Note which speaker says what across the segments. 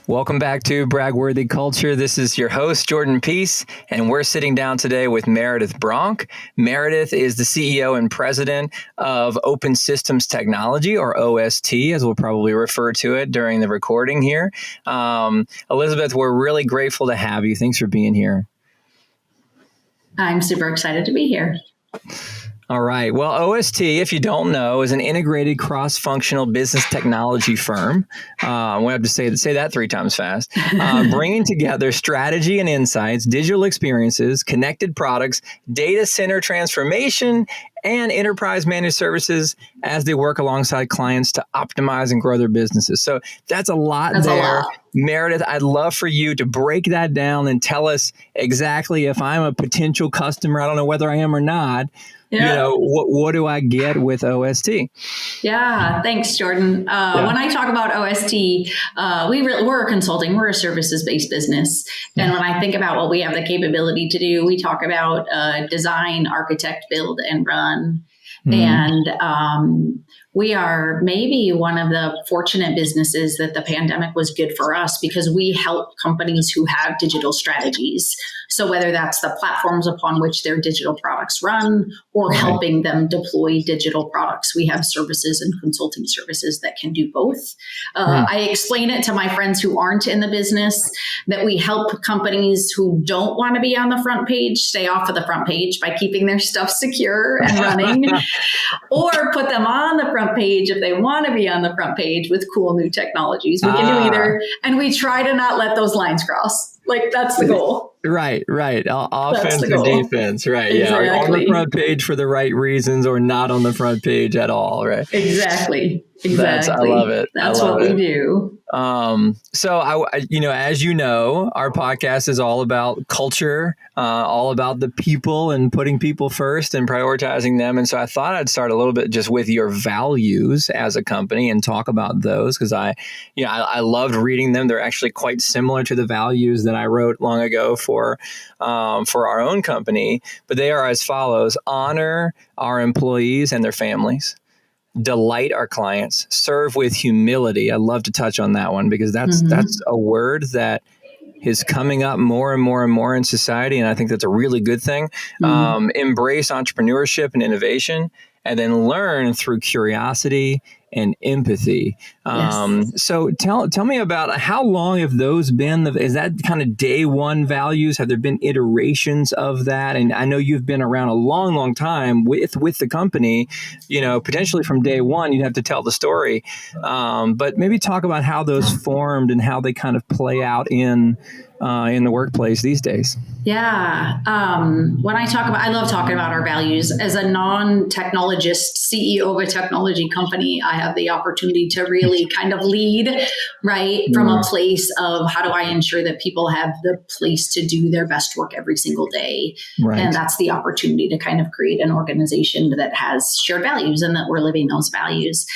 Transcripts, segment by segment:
Speaker 1: Welcome back to Bragworthy Culture. This is your host, Jordan Peace, and we're sitting down today with Meredith Bronk. Meredith is the CEO and president of Open Systems Technology, or OST, as we'll probably refer to it during the recording here. Elizabeth, we're really grateful to have you. Thanks for being here.
Speaker 2: I'm super excited to be here.
Speaker 1: All right. Well, OST, if you don't know, is an integrated cross-functional business technology firm. We have to say that 3 times fast. Bringing together strategy and insights, digital experiences, connected products, data center transformation, and enterprise managed services as they work alongside clients to optimize and grow their businesses. So that's a lot there. Meredith, I'd love for you to break that down and tell us exactly, if I'm a potential customer, I don't know whether I am or not, what do I get with OST?
Speaker 2: Yeah, thanks, Jordan. When I talk about OST, we're a consulting, we're a services-based business. And when I think about what we have the capability to do, we talk about design, architect, build, and run. And we are maybe one of the fortunate businesses that the pandemic was good for us, because we help companies who have digital strategies. So whether that's the platforms upon which their digital products run, or helping them deploy digital products, we have services and consulting services that can do both. I explain it to my friends who aren't in the business that we help companies who don't want to be on the front page stay off of the front page by keeping their stuff secure and running, or put them on the front page if they want to be on the front page with cool new technologies. We can do either, and we try to not let those lines cross. Like, that's the goal.
Speaker 1: Right. Offense and defense, right? Exactly. Yeah, on the front page for the right reasons, or not on the front page at all, right?
Speaker 2: Exactly.
Speaker 1: I love it.
Speaker 2: That's what we do.
Speaker 1: So as you know, our podcast is all about culture, all about the people and putting people first and prioritizing them. And so I thought I'd start a little bit just with your values as a company and talk about those, because I loved reading them. They're actually quite similar to the values that I wrote long ago for our own company, but they are as follows: honor our employees and their families, delight our clients, serve with humility. I love to touch on that one, because that's a word that is coming up more and more and more in society, and I think that's a really good thing. Embrace entrepreneurship and innovation, and then learn through curiosity and empathy. So tell me about how long have those been? Is that kind of day one values? Have there been iterations of that? And I know you've been around a long, long time with the company, potentially from day one. You'd have to tell the story. But maybe talk about how those formed and how they kind of play out in the workplace these days.
Speaker 2: Yeah. I love talking about our values. As a non-technologist CEO of a technology company, I have the opportunity to really kind of lead, right, from a place of how do I ensure that people have the place to do their best work every single day. Right. And that's the opportunity to kind of create an organization that has shared values and that we're living those values.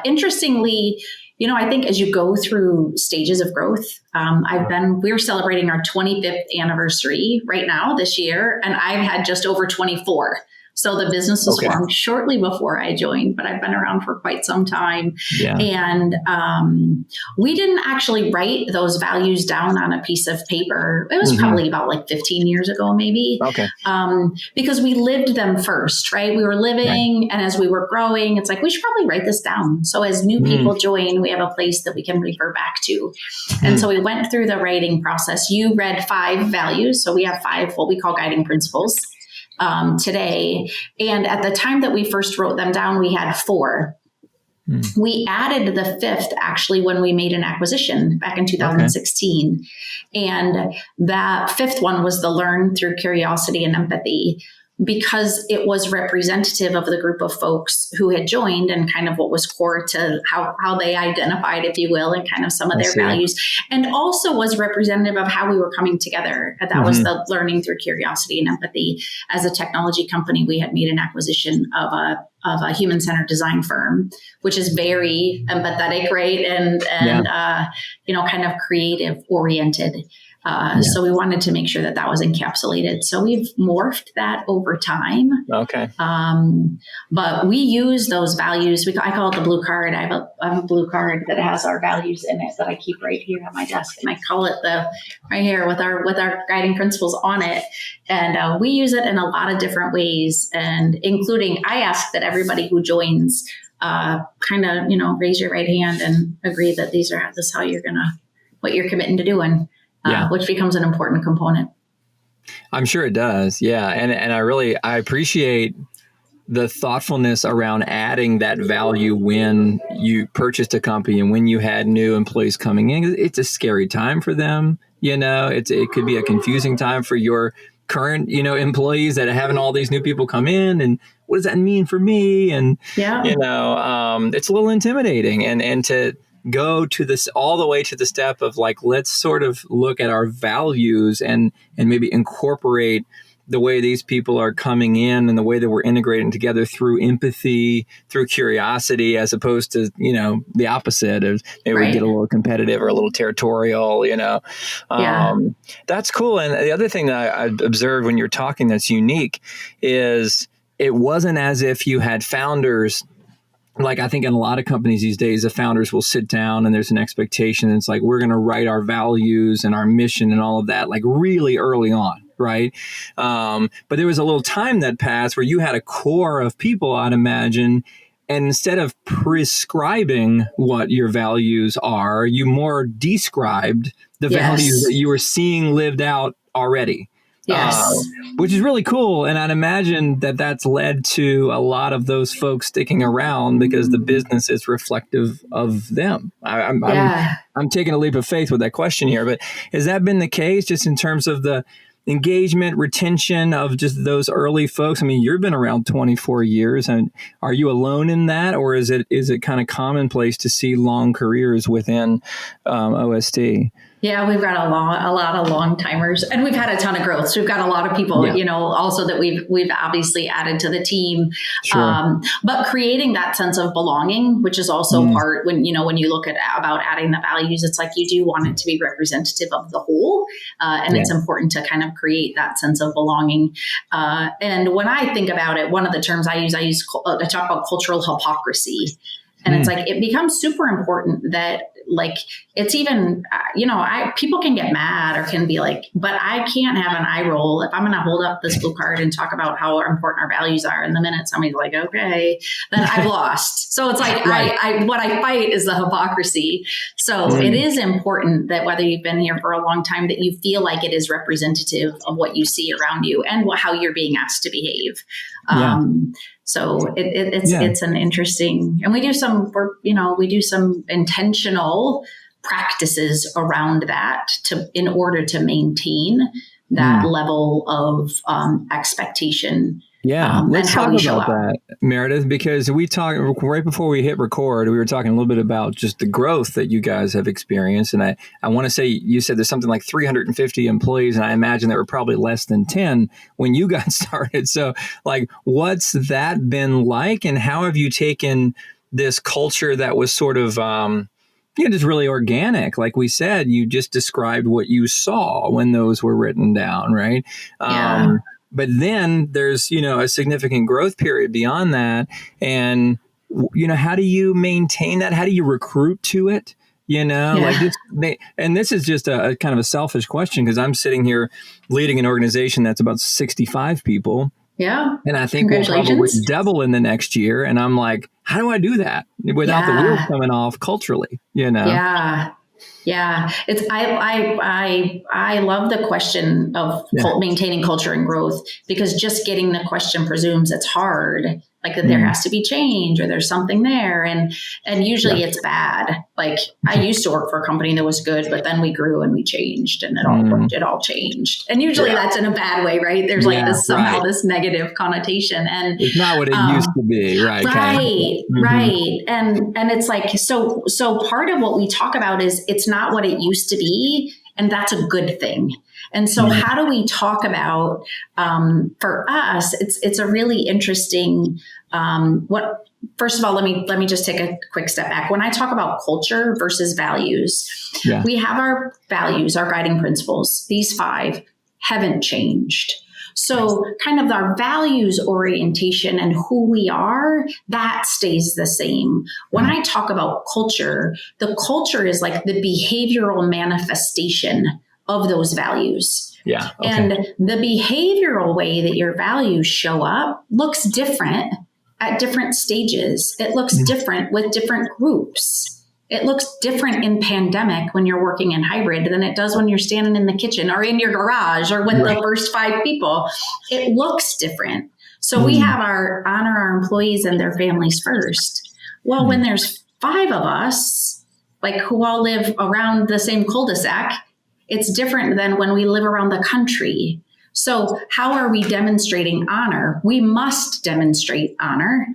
Speaker 2: Interestingly, I think as you go through stages of growth, we're celebrating our 25th anniversary right now this year, and I've had just over 24. So the business was formed shortly before I joined, but I've been around for quite some time. Yeah. And we didn't actually write those values down on a piece of paper. It was probably about 15 years ago, maybe. Okay. Because we lived them first, right? We were living, and as we were growing, it's like, we should probably write this down. So as new people join, we have a place that we can refer back to. And so we went through the writing process. You read 5 values. So we have 5, what we call guiding principles. Today. And at the time that we first wrote them down, we had 4. We added the 5th actually when we made an acquisition back in 2016. And that 5th one was the learn through curiosity and empathy, because it was representative of the group of folks who had joined and kind of what was core to how they identified, if you will, and kind of some of their values, and also was representative of how we were coming together. And that was the learning through curiosity and empathy. As a technology company, we had made an acquisition of a human-centered design firm, which is very empathetic, right? And kind of creative oriented. So we wanted to make sure that that was encapsulated. So we've morphed that over time.
Speaker 1: Okay.
Speaker 2: But we use those values. I call it the blue card. I have a blue card that has our values in it that I keep right here on my desk, and I call it right here with our guiding principles on it. And we use it in a lot of different ways, and including I ask that everybody who joins kind of raise your right hand and agree that this is how you're what you're committing to doing. Which becomes an important component.
Speaker 1: I'm sure it does. Yeah. And I appreciate the thoughtfulness around adding that value when you purchased a company and when you had new employees coming in. It's a scary time for them. It could be a confusing time for your current, employees that are having all these new people come in, and what does that mean for me? And, it's a little intimidating, and to go to this all the way to the step of like, let's sort of look at our values and maybe incorporate the way these people are coming in and the way that we're integrating together through empathy, through curiosity, as opposed to, the opposite of maybe we get a little competitive or a little territorial, That's cool. And the other thing that I observed when you're talking that's unique is it wasn't as if you had founders. Like I think in a lot of companies these days, the founders will sit down and there's an expectation. It's like, we're going to write our values and our mission and all of that, like really early on. Right. But there was a little time that passed where you had a core of people, I'd imagine. And instead of prescribing what your values are, you more described the values that you were seeing lived out already.
Speaker 2: Yes.
Speaker 1: Which is really cool. And I'd imagine that that's led to a lot of those folks sticking around because the business is reflective of them. I'm taking a leap of faith with that question here, but has that been the case just in terms of the engagement, retention of just those early folks? I mean, you've been around 24 years, and are you alone in that, or is it kind of commonplace to see long careers within OST?
Speaker 2: Yeah, we've got a lot of long timers, and we've had a ton of growth. So we've got a lot of people, also that we've obviously added to the team. Sure. But creating that sense of belonging, which is also part when you look at about adding the values, it's like you do want it to be representative of the whole, and it's important to kind of create that sense of belonging. And when I think about it, one of the terms I talk about cultural hypocrisy. And it's like, it becomes super important that like, it's even, people can get mad or can be like, but I can't have an eye roll if I'm going to hold up this blue card and talk about how important our values are. In the minute somebody's like, okay, then I've lost. So it's like, what I fight is the hypocrisy. So it is important that whether you've been here for a long time, that you feel like it is representative of what you see around you and how you're being asked to behave. So it's an interesting, and we do some intentional practices around that in order to maintain that level of expectation.
Speaker 1: Yeah, let's talk about that, Meredith, because we talked right before we hit record. We were talking a little bit about just the growth that you guys have experienced. And I want to say, you said there's something like 350 employees, and I imagine there were probably less than 10 when you got started. So like, what's that been like? And how have you taken this culture that was sort of, just really organic? Like we said, you just described what you saw when those were written down, right? But then there's, a significant growth period beyond that. And, how do you maintain that? How do you recruit to it? Like this, and this is just a kind of a selfish question, because I'm sitting here leading an organization that's about 65 people. Yeah. And I think we'll probably double in the next year. And I'm like, how do I do that without the wheels coming off culturally? Yeah.
Speaker 2: Yeah, it's I love the question of maintaining culture and growth, because just getting the question presumes it's hard, like that there has to be change or there's something there, and usually it's bad. Like I used to work for a company that was good, but then we grew and we changed, and it all changed, and usually that's in a bad way, right? There's like this somehow this negative connotation, and
Speaker 1: it's not what it used to be, right?
Speaker 2: Right, and it's like so part of what we talk about is it's not what it used to be, and that's a good thing. And so how do we talk about, for us, it's a really interesting First of all, let me just take a quick step back. When I talk about culture versus values, we have our values, our guiding principles. These 5 haven't changed. So kind of our values orientation and who we are, that stays the same. When I talk about culture, the culture is like the behavioral manifestation of those values.
Speaker 1: Yeah. Okay.
Speaker 2: And the behavioral way that your values show up looks different at different stages. It looks different with different groups. It looks different in pandemic when you're working in hybrid than it does when you're standing in the kitchen or in your garage or with the first 5 people. It looks different. So we have our honor our employees and their families first. Well, when there's 5 of us, like who all live around the same cul-de-sac, it's different than when we live around the country. So how are we demonstrating honor? We must demonstrate honor,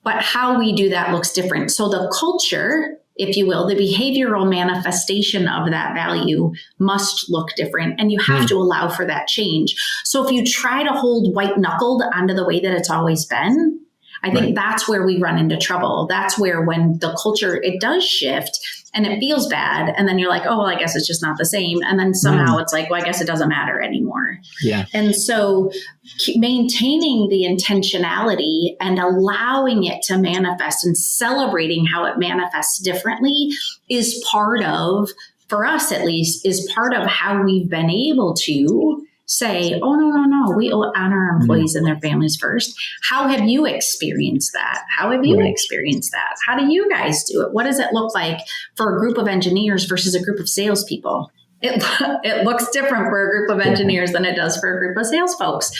Speaker 2: but how we do that looks different. So the culture, if you will, the behavioral manifestation of that value must look different, and you have to allow for that change. So if you try to hold white knuckled onto the way that it's always been, I think that's where we run into trouble. That's where when the culture, it does shift and it feels bad. And then you're like, oh, well, I guess it's just not the same. And then somehow it's like, well, I guess it doesn't matter anymore. Yeah. And so maintaining the intentionality and allowing it to manifest and celebrating how it manifests differently is part of, for us at least, is part of how we've been able to say, oh, no, we honor our employees and their families first. How have you experienced that? How have you experienced that? How do you guys do it? What does it look like for a group of engineers versus a group of salespeople? It looks different for a group of engineers than it does for a group of sales folks,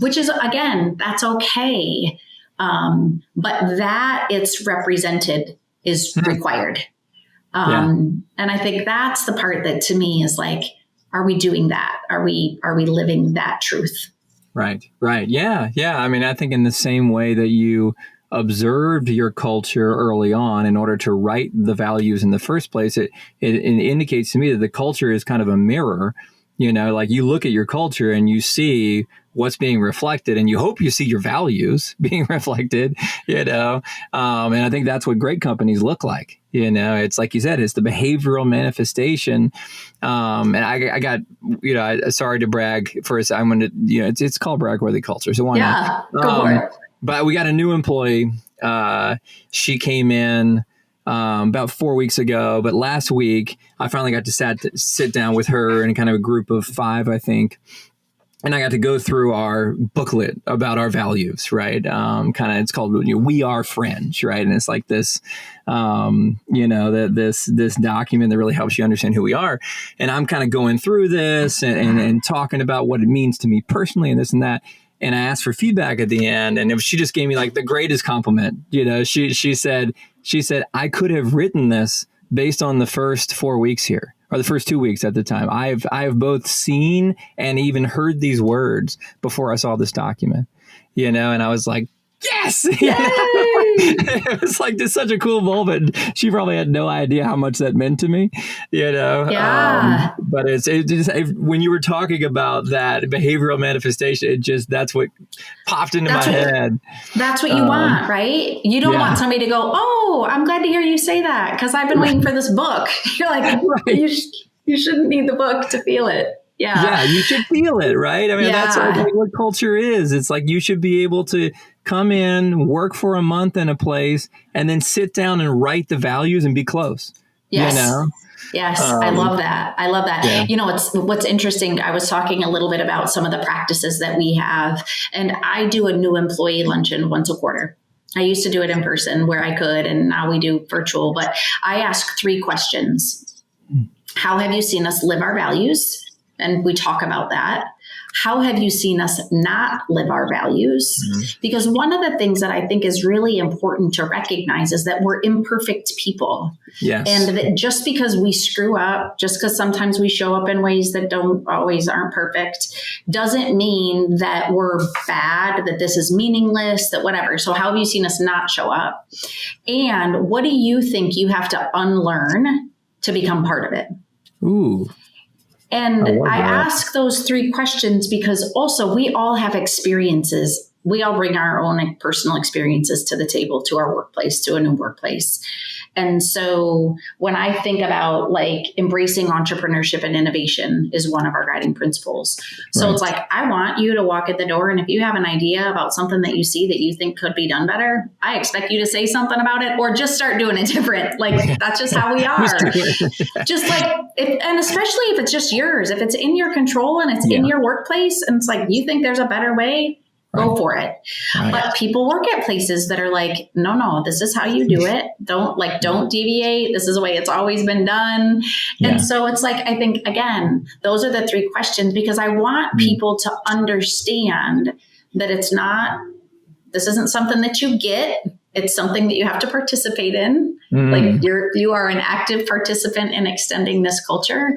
Speaker 2: which is, again, that's okay. But that it's represented is required. And I think that's the part that to me is like, are we doing that? Are we living that truth?
Speaker 1: Right. Yeah. I mean, I think in the same way that you observed your culture early on in order to write the values in the first place, it indicates to me that the culture is kind of a mirror. You know, like you look at your culture and you see what's being reflected, and you hope you see your values being reflected, and I think that's what great companies look like. It's like you said, it's the behavioral manifestation. And I got, sorry to brag first. I'm going to, it's called brag-worthy culture. So why not?
Speaker 2: Go for it.
Speaker 1: But we got a new employee. She came in about 4 weeks ago, but last week I finally got to sit down with her and kind of a group of 5, I think. And I got to go through our booklet about our values, right? It's called We Are Fringe, right? And it's like this, this document that really helps you understand who we are. And I'm kind of going through this and talking about what it means to me personally and this and that. And I asked for feedback at the end, and she just gave me like the greatest compliment. She said, I could have written this based on the first 4 weeks here, or the first 2 weeks at the time. I have both seen and even heard these words before I saw this document, and I was like, yes, it was like just such a cool moment. She probably had no idea how much that meant to me,
Speaker 2: Yeah.
Speaker 1: But it's just, when you were talking about that behavioral manifestation, that's what popped into my head.
Speaker 2: That's what you want, right? You don't want somebody to go, oh, I'm glad to hear you say that because I've been waiting for this book. You're like, you shouldn't need the book to feel it.
Speaker 1: Yeah, you should feel it, right? I mean, that's what culture is. It's like you should be able to come in, work for a month in a place, and then sit down and write the values and be close.
Speaker 2: Yes. Yes, I love that. Yeah. What's interesting, I was talking a little bit about some of the practices that we have, and I do a new employee luncheon once a quarter. I used to do it in person where I could, and now we do virtual, but I ask 3 questions. How have you seen us live our values? And we talk about that. How have you seen us not live our values? Mm-hmm. Because one of the things that I think is really important to recognize is that we're imperfect people. Yes. And that just because we screw up, just because sometimes we show up in ways that aren't perfect, doesn't mean that we're bad, that this is meaningless, that whatever. So how have you seen us not show up? And what do you think you have to unlearn to become part of it?
Speaker 1: Ooh.
Speaker 2: And I ask those 3 questions because also we all have experiences we all bring our own personal experiences to the table, to our workplace, to a new workplace. And so when I think about like embracing entrepreneurship and innovation is one of our guiding principles. So It's like, I want you to walk at the door. And if you have an idea about something that you see that you think could be done better, I expect you to say something about it or just start doing it different. Like, that's just how we are. Just like, and especially if it's just yours, if it's in your control and it's in your workplace and it's like, you think there's a better way, go for it. But people work at places that are like, no, this is how you do it. Don't deviate. This is the way it's always been done. And so it's like, I think, again, those are the three questions, because I want people to understand that this isn't something that you get. It's something that you have to participate in. Like you are an active participant in extending this culture.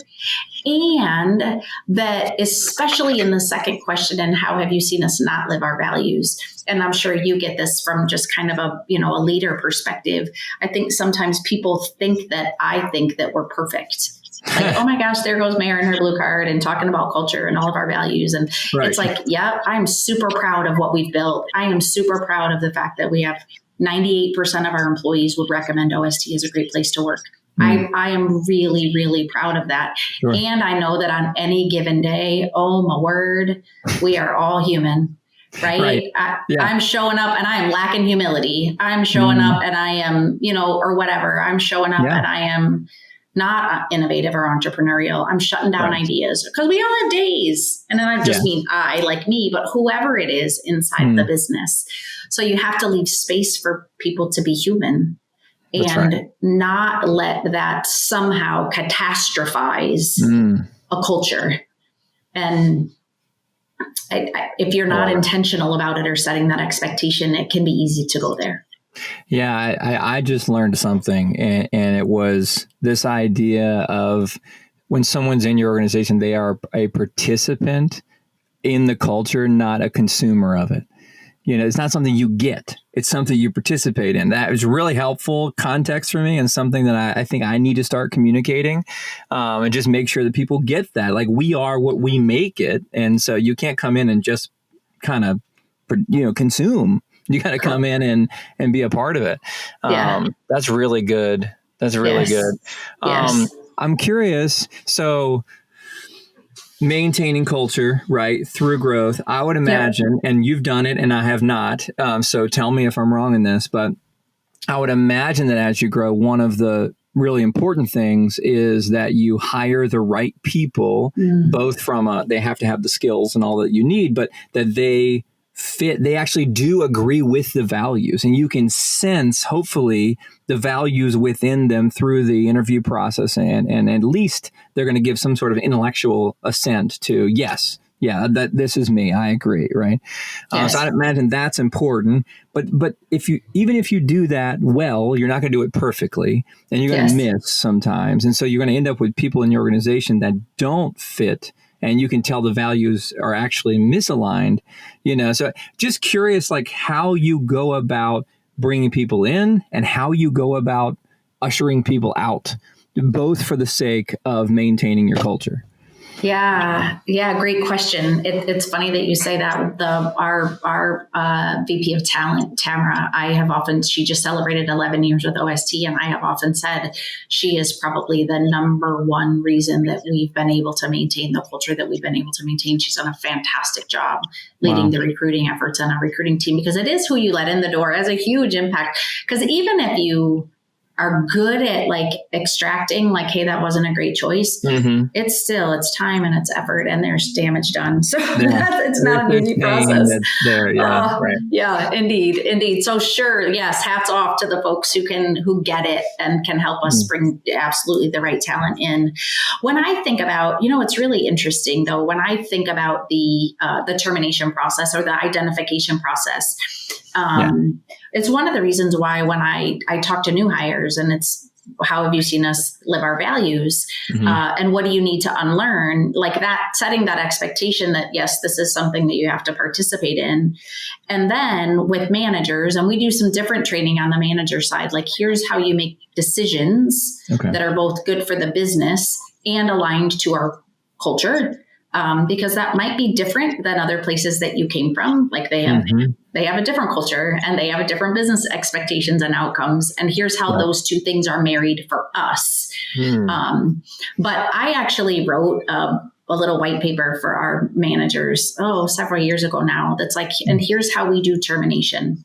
Speaker 2: And that, especially in the second question, and how have you seen us not live our values? And I'm sure you get this from just kind of a leader perspective. I think sometimes people think that I think that we're perfect. Like, oh my gosh, there goes Mayor and her blue card and talking about culture and all of our values. And it's like, I'm super proud of what we've built. I am super proud of the fact that we have 98% of our employees would recommend OST as a great place to work. I am really, really proud of that. And I know that on any given day, oh my word, we are all human, right? I'm showing up and I am lacking humility. I'm showing up and I am, or whatever. I'm showing up and I am not innovative or entrepreneurial. I'm shutting down ideas, because we all have days. And then I just mean I, like me, but whoever it is inside the business. So you have to leave space for people to be human and not let that somehow catastrophize a culture. And if you're not intentional about it or setting that expectation, it can be easy to go there.
Speaker 1: Yeah, I just learned something, and it was this idea of when someone's in your organization, they are a participant in the culture, not a consumer of it. It's not something you get. It's something you participate in. That was really helpful context for me, and something that I think I need to start communicating, and just make sure that people get that. Like, we are what we make it. And so you can't come in and just kind of, consume. You got to come in and be a part of it. That's really good. That's really good. I'm curious. So maintaining culture, right, through growth, I would imagine, and you've done it and I have not. So tell me if I'm wrong in this, but I would imagine that as you grow, one of the really important things is that you hire the right people, both from they have to have the skills and all that you need, but that they fit, they actually do agree with the values, and you can sense, hopefully, the values within them through the interview process, and at least they're going to give some sort of intellectual assent to, yes, that this is me, I agree, right? So I imagine that's important, but even if you do that well, you're not going to do it perfectly, and you're going to miss sometimes, and so you're going to end up with people in your organization that don't fit. And you can tell the values are actually misaligned, So just curious, like, how you go about bringing people in and how you go about ushering people out, both for the sake of maintaining your culture.
Speaker 2: Yeah. Great question. It's funny that you say that. Our VP of talent, Tamara, she just celebrated 11 years with OST, and I have often said she is probably the number one reason that we've been able to maintain the culture that we've been able to maintain. She's done a fantastic job leading the recruiting efforts on our recruiting team, because it is who you let in the door has a huge impact. Because even if you are good at like extracting, like, hey, that wasn't a great choice. It's time and it's effort, and there's damage done. So it's not an easy process. Indeed. So sure. Yes. Hats off to the folks who get it and can help us bring absolutely the right talent in. When I think about, it's really interesting though, when I think about the termination process or the identification process, it's one of the reasons why when I talk to new hires, and it's, how have you seen us live our values? And what do you need to unlearn? Like that, setting that expectation that, yes, this is something that you have to participate in. And then with managers, and we do some different training on the manager side, like, here's how you make decisions that are both good for the business and aligned to our culture. because that might be different than other places that you came from. Like they have a different culture and they have a different business expectations and outcomes. And here's how those two things are married for us. But I actually wrote a little white paper for our managers, several years ago now. That's like, and here's how we do termination.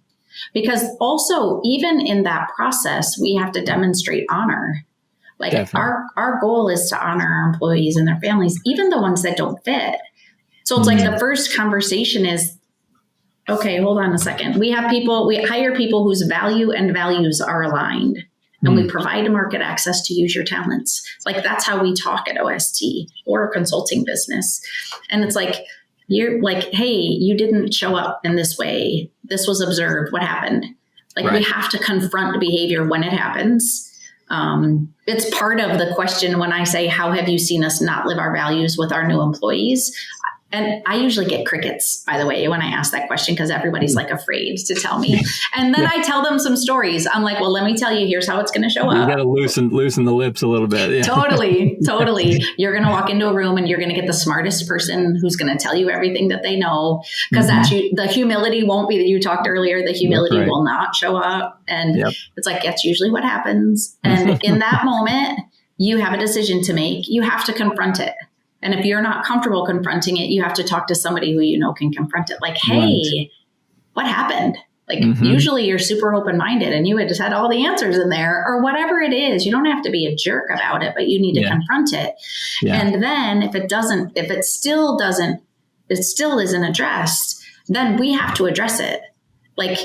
Speaker 2: Because also, even in that process, we have to demonstrate honor. Like our goal is to honor our employees and their families, even the ones that don't fit. So it's like the first conversation is, okay, hold on a second. We hire people whose value and values are aligned, and we provide market access to use your talents. Like that's how we talk at OST or a consulting business. And it's like, you're like, hey, you didn't show up in this way. This was observed. What happened? Like we have to confront the behavior when it happens. It's part of the question when I say, how have you seen us not live our values with our new employees? And I usually get crickets, by the way, when I ask that question, because everybody's like afraid to tell me. And then I tell them some stories. I'm like, well, let me tell you, here's how it's going to show up.
Speaker 1: You got to loosen the lips a little bit. Yeah.
Speaker 2: Totally. You're going to walk into a room and you're going to get the smartest person who's going to tell you everything that they know. Because the humility won't be that you talked earlier. The humility will not show up. And it's like, that's usually what happens. And in that moment, you have a decision to make. You have to confront it. And if you're not comfortable confronting it, you have to talk to somebody who you know can confront it. Like, hey, what happened? Like, usually you're super open-minded and you had just had all the answers in there or whatever it is. You don't have to be a jerk about it, but you need to confront it. Yeah. And then if it still isn't addressed, then we have to address it. Like,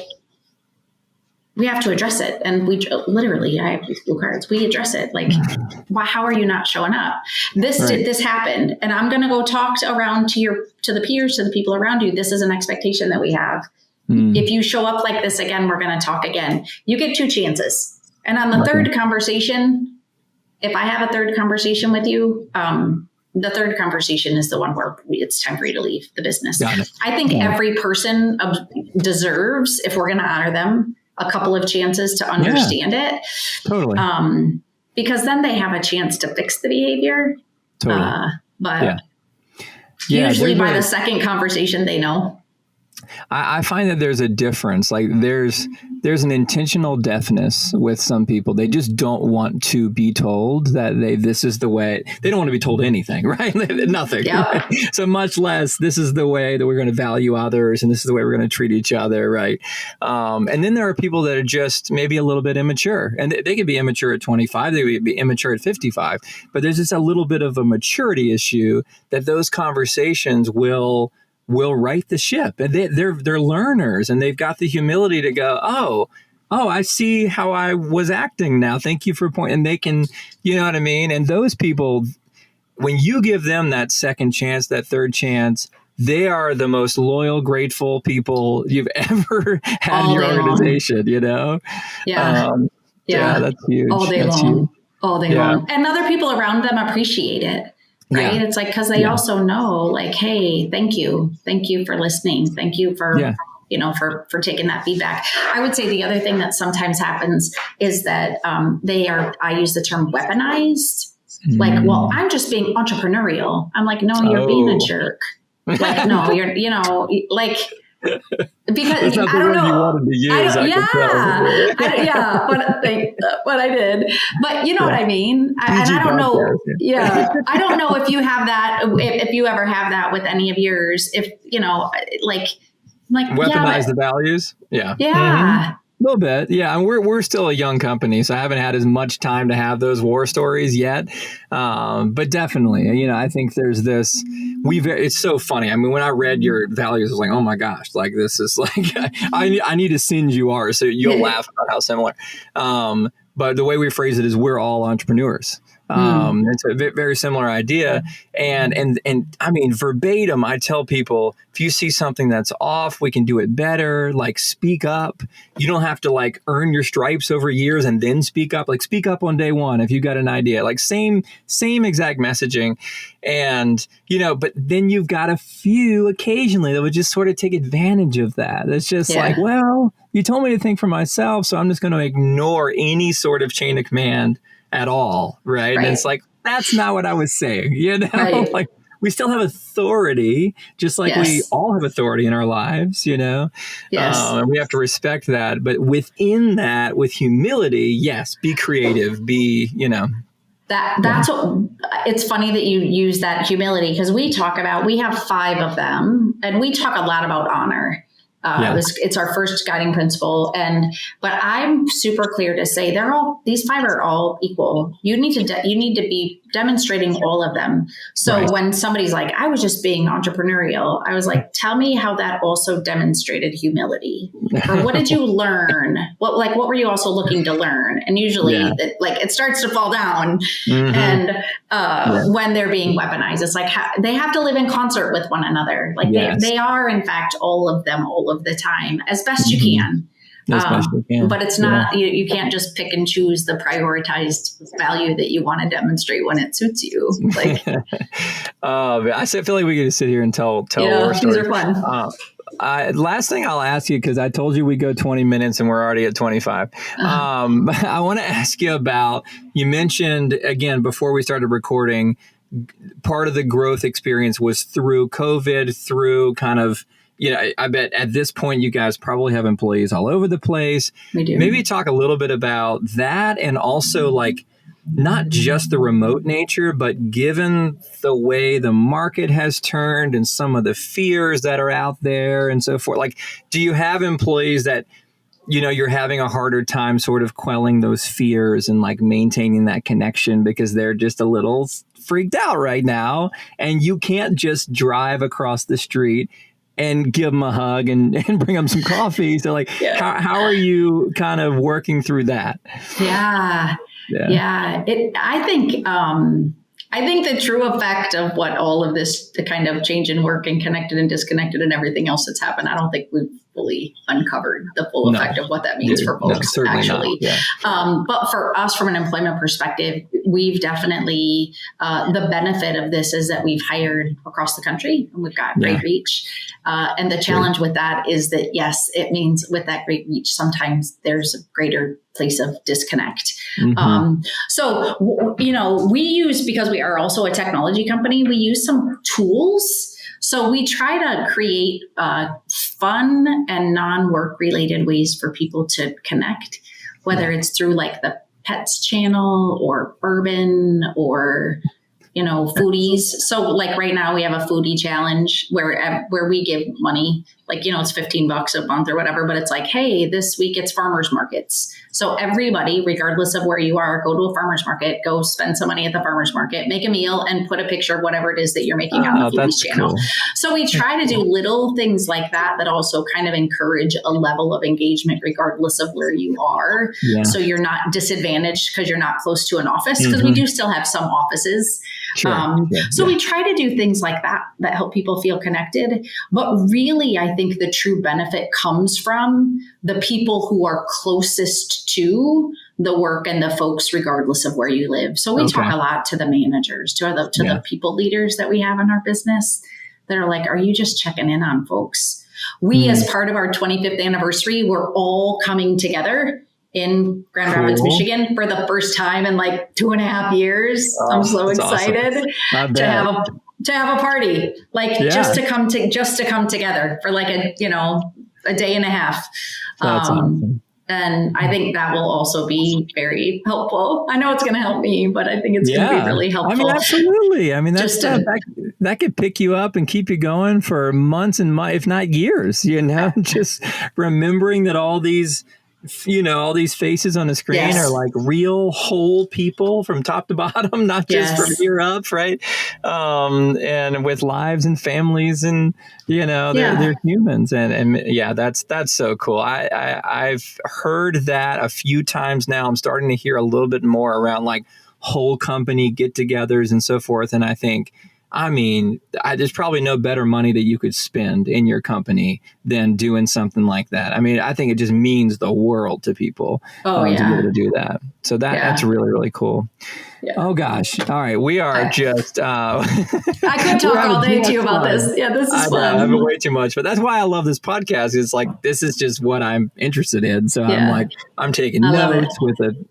Speaker 2: we have to address it. And we literally, I have these blue cards. We address it. Like, how are you not showing up? This happened. And I'm going to go talk around to the peers, to the people around you. This is an expectation that we have. If you show up like this again, we're going to talk again. You get 2 chances. And on the third conversation, if I have a third conversation with you, the third conversation is the one where it's time for you to leave the business. I think every person deserves, if we're going to honor them, a couple of chances to understand it. Totally. Because then they have a chance to fix the behavior. Totally. But usually by the second conversation, they know.
Speaker 1: I find that there's a difference. Like there's an intentional deafness with some people. They just don't want to be told that this is the way. They don't want to be told anything, right? Nothing. Yep. Right? So much less, this is the way that we're going to value others and this is the way we're going to treat each other, right? And then there are people that are just maybe a little bit immature. And they could be immature at 25. They could be immature at 55. But there's just a little bit of a maturity issue that those conversations will right the ship. And they're learners and they've got the humility to go, oh, I see how I was acting now. Thank you for pointing. And they can, you know what I mean? And those people, when you give them that second chance, that third chance, they are the most loyal, grateful people you've ever had in your organization, you know?
Speaker 2: Yeah.
Speaker 1: That's huge.
Speaker 2: All day long. And other people around them appreciate it. Right. It's like, because they also know like, hey, thank you for listening. Thank you for, for taking that feedback. I would say the other thing that sometimes happens is that I use the term weaponized. Like, well, I'm just being entrepreneurial. I'm like, no, you're being a jerk. Like, no, you're, because I don't know. But I did. But you know what I mean? I don't know. I don't know if you have that, if you ever have that with any of yours, if, like
Speaker 1: weaponize the values. Yeah.
Speaker 2: Yeah.
Speaker 1: A little bit. Yeah. And we're still a young company, so I haven't had as much time to have those war stories yet. But definitely, I think there's this, it's so funny. I mean, when I read your values, I was like, oh my gosh, like this is like, I need to send you ours. So you'll laugh about how similar. But the way we phrase it is we're all entrepreneurs. It's a very similar idea. And I mean, verbatim, I tell people, if you see something that's off, we can do it better. Like speak up. You don't have to like earn your stripes over years and then speak up. Like speak up on day one if you got an idea. Like same exact messaging. And, but then you've got a few occasionally that would just sort of take advantage of that. It's just like, well, you told me to think for myself, so I'm just going to ignore any sort of chain of command at all. Right. And it's like, that's not what I was saying, Like we still have authority, just like we
Speaker 2: Yes.
Speaker 1: all have authority in our lives,
Speaker 2: Yes.
Speaker 1: And we have to respect that. But within that, with humility, yes, be creative,
Speaker 2: That's what it's funny that you use that humility, because we have 5 of them, and we talk a lot about honor. It's our first guiding principle. But I'm super clear to say these 5 are all equal. You need to be demonstrating all of them. So when somebody's like, I was just being entrepreneurial, I was like, tell me how that also demonstrated humility, or what did you learn? What were you also looking to learn? And usually it starts to fall down. And when they're being weaponized, it's like they have to live in concert with one another. Like they are, in fact, all of them, all of the time, as best you can. But it's not, you can't just pick and choose the prioritized value that you want to demonstrate when it suits you. Like,
Speaker 1: I feel like we get to sit here and tell war stories.
Speaker 2: These are fun.
Speaker 1: Last thing I'll ask you, because I told you we go 20 minutes and we're already at 25. I want to ask you about, you mentioned, again, before we started recording, part of the growth experience was through COVID, through kind of, I bet at this point you guys probably have employees all over the place.
Speaker 2: We do.
Speaker 1: Maybe talk a little bit about that, and also like not just the remote nature, but given the way the market has turned and some of the fears that are out there and so forth. Like, do you have employees that, you're having a harder time sort of quelling those fears and like maintaining that connection because they're just a little freaked out right now, and you can't just drive across the street and give them a hug and bring them some coffee. So like, how are you kind of working through that?
Speaker 2: Yeah. I think the true effect of what all of this, the kind of change in work and connected and disconnected and everything else that's happened, I don't think we've fully uncovered the full effect of what that means for folks, actually. But for us, from an employment perspective, we've definitely, the benefit of this is that we've hired across the country and we've got great reach. And the challenge with that is that, yes, it means with that great reach, sometimes there's a greater place of disconnect. So, we use, because we are also a technology company, we use some tools. So we try to create fun and non-work related ways for people to connect, whether it's through like the pets channel or bourbon or, foodies. So like right now we have a foodie challenge where we give money, like, it's $15 a month or whatever, but it's like, hey, this week it's farmers markets. So everybody, regardless of where you are, go to a farmer's market, go spend some money at the farmer's market, make a meal and put a picture of whatever it is that you're making on the foodie channel. Cool. So we try to do little things like that also kind of encourage a level of engagement regardless of where you are. So you're not disadvantaged because you're not close to an office, because we do still have some offices. So we try to do things like that help people feel connected. But really, I think the true benefit comes from the people who are closest to the work and the folks, regardless of where you live. So we talk a lot to the managers, to the people leaders that we have in our business that are like, are you just checking in on folks? We, as part of our 25th anniversary, we're all coming together in Grand Rapids, Michigan for the first time in like 2.5 years. I'm so excited to have a party, like just to come together for like a day and a half.
Speaker 1: That's awesome.
Speaker 2: And I think that will also be very helpful. I know it's going to help me, but I think it's going to be really helpful.
Speaker 1: I mean, absolutely. I mean, that's that could pick you up and keep you going for months and if not years, just remembering that all these faces on the screen are like real whole people from top to bottom, not just from here up, right? And with lives and families and, they're humans. And that's so cool. I've heard that a few times now. I'm starting to hear a little bit more around like whole company get-togethers and so forth. And I think, there's probably no better money that you could spend in your company than doing something like that. I mean, I think it just means the world to people to be able to do that. So that's really, really cool. Oh gosh. All right. We are just
Speaker 2: I could talk all day to you about this. Yeah, this is fun.
Speaker 1: I have way too much, but that's why I love this podcast. It's like this is just what I'm interested in. So I'm taking notes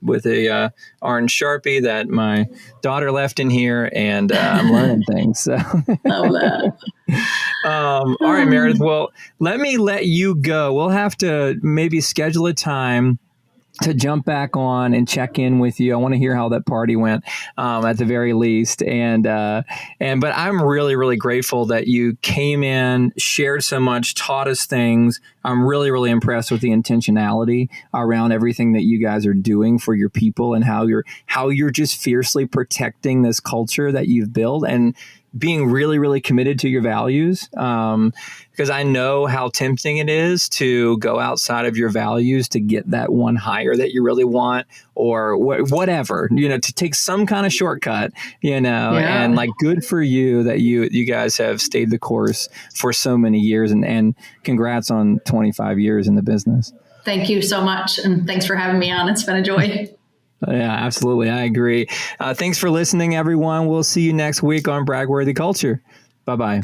Speaker 1: with a orange Sharpie that my daughter left in here, and I'm learning things. So
Speaker 2: love that.
Speaker 1: All right, Meredith. Well, let me let you go. We'll have to maybe schedule a time to jump back on and check in with you. I want to hear how that party went, at the very least. But I'm really, really grateful that you came in, shared so much, taught us things. I'm really, really impressed with the intentionality around everything that you guys are doing for your people and how you're just fiercely protecting this culture that you've built and being really, really committed to your values. Because I know how tempting it is to go outside of your values to get that one hire that you really want, or whatever, to take some kind of shortcut, and like, good for you that you guys have stayed the course for so many years, and congrats on 25 years in the business. Thank you so much. And thanks for having me on. It's been a joy. Yeah, absolutely. I agree. Thanks for listening, everyone. We'll see you next week on Bragworthy Culture. Bye-bye.